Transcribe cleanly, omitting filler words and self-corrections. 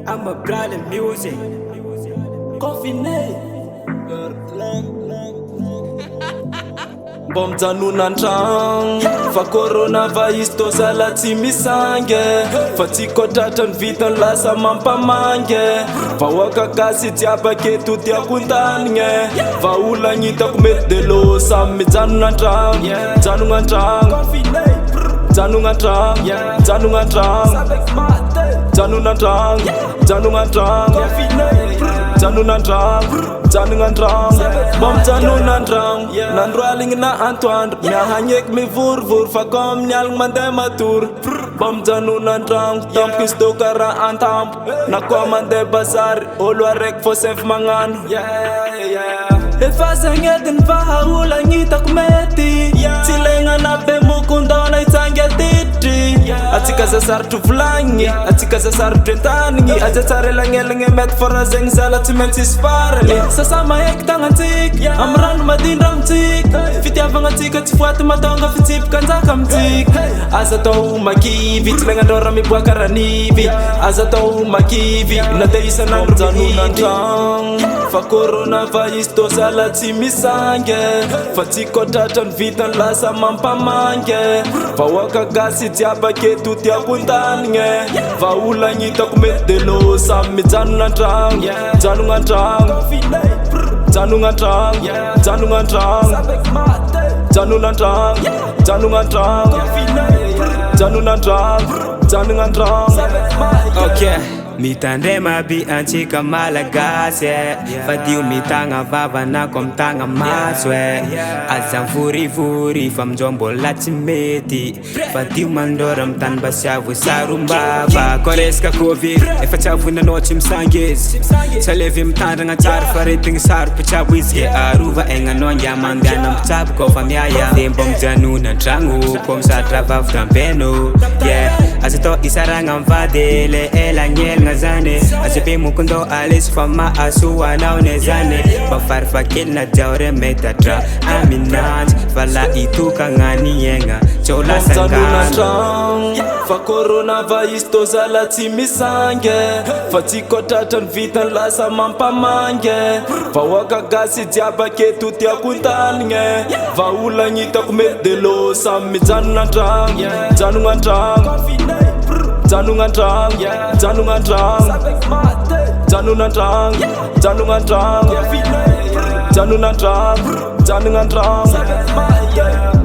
I'm a brand of music. Confiné. Mbom janonandragno fa coronavirus tô zala tsy misange fa tsy kotratrany vitany lasa mampamange vahoaka gasy jiaby aketo tiako antanigny vaolagna hitako mety de lo samy mijanonandragno janonandragno janonandragno janonandragno janonandragno janonandragno janonandragno janonandragno mbom janonandragno nandro aligny na antoandro miahagneky mivorivory fa ko amin'ny aligny mandeha matory mbom janonandragno tampoko izy tô karaha antampo na koa mandeha bazary olo araiky fô sefy magnano efa zagnediny fa haolagna hitako mety tsy legnana be mokondona hitsangy atiditry atsika zazarotro volagniny atsika zazarotro entanigny aza tsara elagnelagna mety fôra zegny zala tsy maintsy isy farany sasa maheky tagnatsika amy rano madindra amitsika fitiavagna atsika tsy foaty matonga fitsipika anjaka amitsika aza atao makivy tsy legnandrora miboaka ranivy aza atao makivy na te isanandro janonandragno fa coronavirus tô zala tsy misange fa tsy kotratrany vitany lasa mampamange vahoaka gasy jiaby aketo tiako antanigny vaolagna hitako mety de lo samy mijanonandragno janonandragno janonandragno janonandragno janonandragno janonandragno janonandragno janonandragno. Okay. Mitandre mabi antsika malagasy fa dio mitagna vavana ko mitagna maso aza vorivory fa aminjao mbola tsy mety fa dio mandora mitany mba sy avo sarombava ko resaka covid efa tsy avonanao tsy misangezy tsy alevy mitandragna tsara fa retigny saro mpitsabo izy ke arova aignanao angia mandehana mpitsabo ko fa miaya de mba mijanonandragno ko misatra vavy-dampeno aza atao isaragna mivady le elagnelagna zane aza be mokondao alesy fa mahasoanao ne zane mba farifakely na diaore metatra aminanjy fa la itokagna ny aigna tsy ho lasangano fa coronavirus tô zala tsy misange fa tsy kotratrany vitany lasa mampamange vahoaka gasy jiaby aketo tiako antanigny vaolagna hitako mety de lo samy mijanonandragno janonandragno janonandragno janonandragno janonandragno janonandragno janonandragno janonandragno.